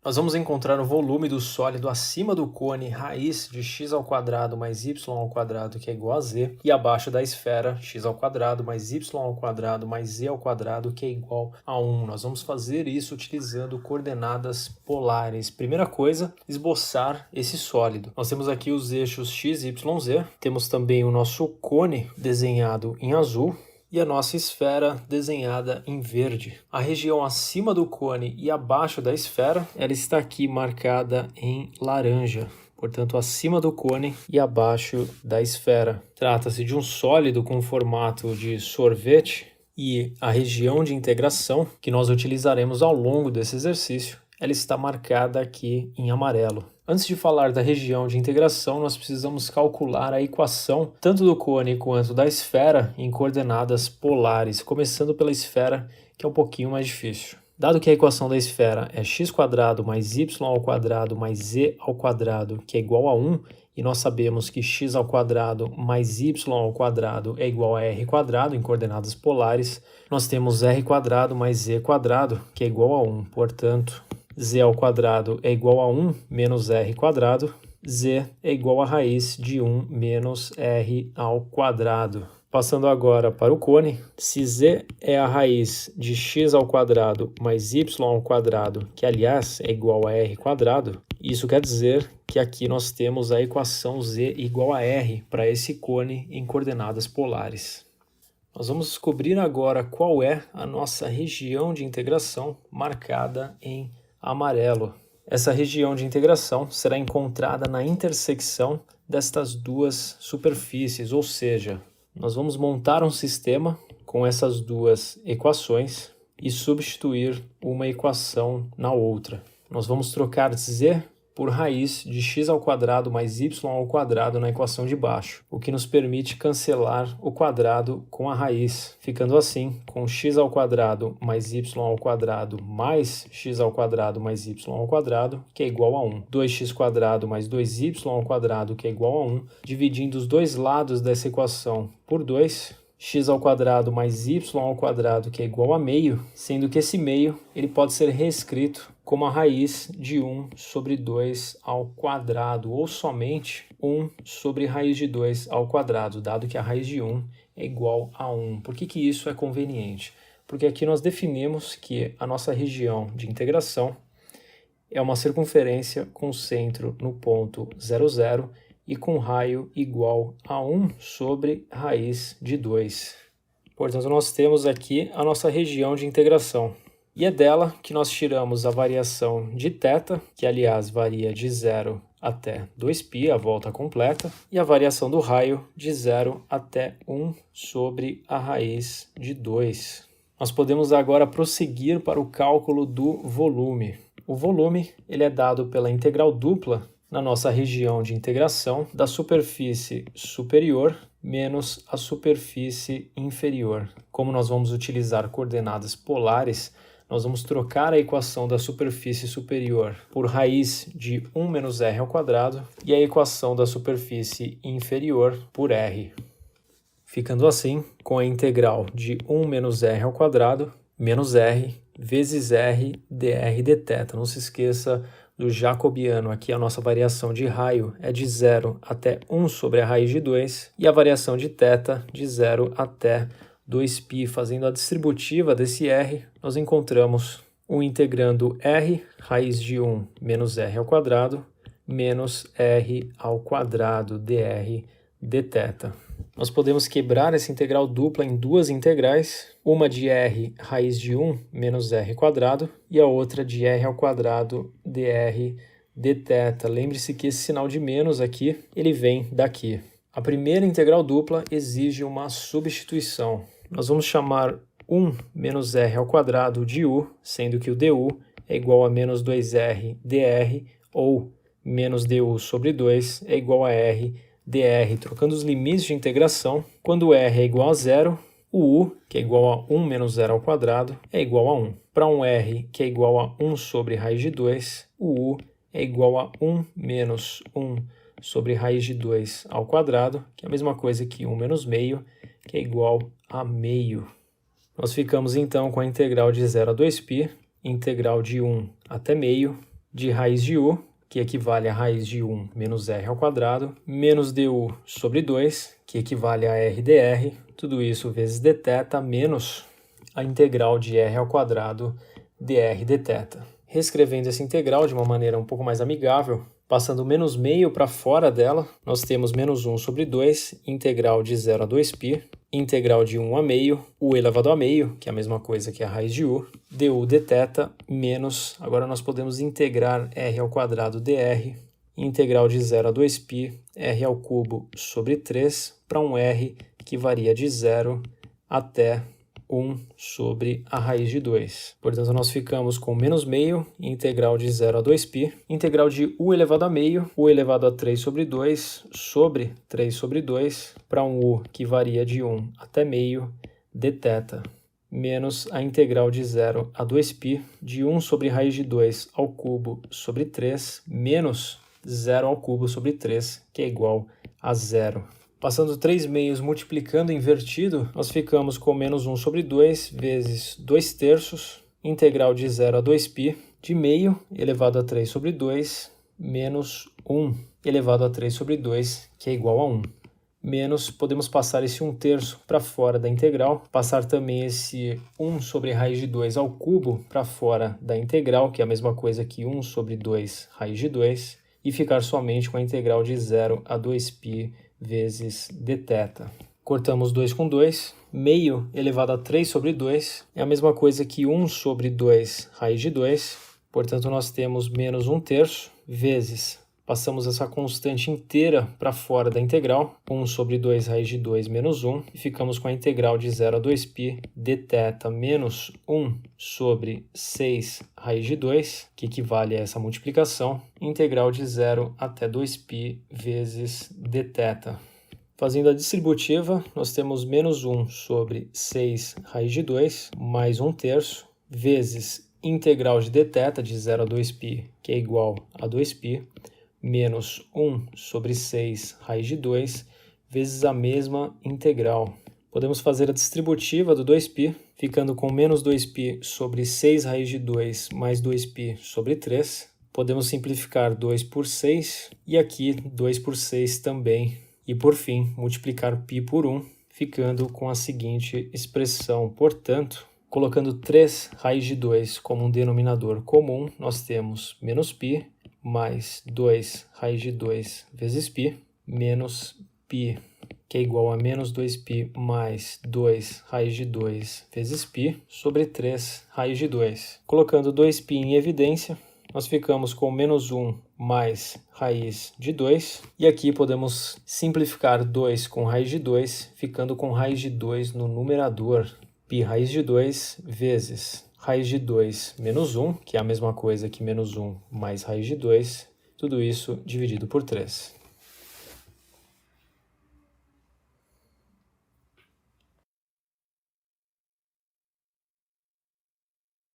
Nós vamos encontrar o volume do sólido acima do cone raiz de x² mais y² que é igual a z, e abaixo da esfera x² mais y² mais z² que é igual a 1. Nós vamos fazer isso utilizando coordenadas polares. Primeira coisa, esboçar esse sólido. Nós temos aqui os eixos x, y, z, temos também o nosso cone desenhado em azul, e a nossa esfera desenhada em verde. A região acima do cone e abaixo da esfera, ela está aqui marcada em laranja. Portanto, acima do cone e abaixo da esfera. Trata-se de um sólido com formato de sorvete e a região de integração que nós utilizaremos ao longo desse exercício, ela está marcada aqui em amarelo. Antes de falar da região de integração, nós precisamos calcular a equação tanto do cone quanto da esfera em coordenadas polares, começando pela esfera, que é um pouquinho mais difícil. Dado que a equação da esfera é x² mais y² mais z² que é igual a 1, e nós sabemos que x² mais y² é igual a r² em coordenadas polares, nós temos r² mais z² que é igual a 1. Portanto, z² é igual a 1 menos r², z é igual a raiz de 1 menos r². Passando agora para o cone, se z é a raiz de x² mais y², que aliás é igual a r², isso quer dizer que aqui nós temos a equação z igual a r para esse cone em coordenadas polares. Nós vamos descobrir agora qual é a nossa região de integração marcada em amarelo. Essa região de integração será encontrada na intersecção destas duas superfícies, ou seja, nós vamos montar um sistema com essas duas equações e substituir uma equação na outra. Nós vamos trocar z por raiz de x² mais y² na equação de baixo, o que nos permite cancelar o quadrado com a raiz, ficando assim com x² mais y² mais x² mais y², que é igual a 1. 2x² mais 2y² que é igual a 1, dividindo os dois lados dessa equação por 2, x² mais y² que é igual a meio, sendo que esse meio ele pode ser reescrito como a raiz de 1 sobre 2 ao quadrado, ou somente 1 sobre raiz de 2 ao quadrado, dado que a raiz de 1 é igual a 1. Por que isso é conveniente? Porque aqui nós definimos que a nossa região de integração é uma circunferência com centro no ponto 0, 0 e com raio igual a 1 sobre raiz de 2. Portanto, nós temos aqui a nossa região de integração. E é dela que nós tiramos a variação de θ, que aliás varia de 0 até 2π, a volta completa, e a variação do raio de 0 até 1 sobre a raiz de 2. Nós podemos agora prosseguir para o cálculo do volume. O volume ele é dado pela integral dupla na nossa região de integração da superfície superior menos a superfície inferior. Como nós vamos utilizar coordenadas polares, nós vamos trocar a equação da superfície superior por raiz de 1 menos r² e a equação da superfície inferior por r. Ficando assim com a integral de 1 menos r² menos r vezes r dr dθ. Não se esqueça do jacobiano, aqui a nossa variação de raio é de 0 até 1 sobre a raiz de 2 e a variação de θ de 0 até 2π, fazendo a distributiva desse r, nós encontramos o integrando r, raiz de 1 menos r² menos r² dr dθ. Nós podemos quebrar essa integral dupla em duas integrais, uma de r raiz de 1 menos r² e a outra de r² dr dθ. Lembre-se que esse sinal de menos aqui, ele vem daqui. A primeira integral dupla exige uma substituição. Nós vamos chamar 1 menos r² de u, sendo que o du é igual a menos 2r dr, ou menos du sobre 2 é igual a r dr. Trocando os limites de integração, quando r é igual a 0, o u, que é igual a 1 menos r², é igual a 1. Para um r que é igual a 1 sobre raiz de 2, o u é igual a 1 menos 1 sobre raiz de 2 ao quadrado, que é a mesma coisa que 1 menos meio, que é igual a meio. Nós ficamos então com a integral de 0 a 2π, integral de 1 até meio, de raiz de u, que equivale a raiz de 1 menos r ao quadrado, menos du sobre 2, que equivale a r dr, tudo isso vezes dθ, menos a integral de r ao quadrado dr dθ. Reescrevendo essa integral de uma maneira um pouco mais amigável, passando menos meio para fora dela, nós temos menos 1 sobre 2, integral de 0 a 2π, integral de 1 a meio, u elevado a meio, que é a mesma coisa que a raiz de u, du dθ, menos, agora nós podemos integrar r ao quadrado dr, integral de 0 a 2π, r ao cubo sobre 3, para um r que varia de 0 até 1 sobre a raiz de 2. Portanto, nós ficamos com menos meio, integral de 0 a 2π, integral de u elevado a meio, u elevado a 3 sobre 2, sobre 3 sobre 2, para um u que varia de 1 até meio, dθ, menos a integral de 0 a 2π, de 1 sobre raiz de 2 ao cubo sobre 3, menos 0 ao cubo sobre 3, que é igual a 0. Passando 3 meios multiplicando invertido, nós ficamos com menos 1 sobre 2 vezes 2 terços, integral de 0 a 2π, de meio elevado a 3 sobre 2, menos 1 elevado a 3 sobre 2, que é igual a 1. Menos, podemos passar esse 1 terço para fora da integral, passar também esse 1 sobre raiz de 2 ao cubo para fora da integral, que é a mesma coisa que 1 sobre 2 raiz de 2, e ficar somente com a integral de 0 a 2π vezes dθ. Cortamos 2 com 2, meio elevado a 3 sobre 2 é a mesma coisa que 1 sobre 2 raiz de 2, portanto nós temos menos 1 terço, vezes, passamos essa constante inteira para fora da integral, 1 sobre 2 raiz de 2 menos 1, e ficamos com a integral de 0 a 2π dθ menos 1 sobre 6 raiz de 2, que equivale a essa multiplicação, integral de 0 até 2π vezes dθ. Fazendo a distributiva, nós temos menos 1 sobre 6 raiz de 2, mais 1 terço, vezes integral de dθ de 0 a 2π, que é igual a 2π, menos 1 sobre 6 raiz de 2, vezes a mesma integral. Podemos fazer a distributiva do 2π, ficando com menos 2π sobre 6 raiz de 2 mais 2π sobre 3. Podemos simplificar 2 por 6 e aqui 2 por 6 também. E por fim, multiplicar π por 1, ficando com a seguinte expressão. Portanto, colocando 3 raiz de 2 como um denominador comum, nós temos menos π mais 2 raiz de 2 vezes π, menos π, que é igual a menos 2π mais 2 raiz de 2 vezes π, sobre 3 raiz de 2. Colocando 2π em evidência, nós ficamos com menos 1 mais raiz de 2, e aqui podemos simplificar 2 com raiz de 2, ficando com raiz de 2 no numerador, π raiz de 2 vezes raiz de 2 menos 1, que é a mesma coisa que menos 1 mais raiz de 2, tudo isso dividido por 3.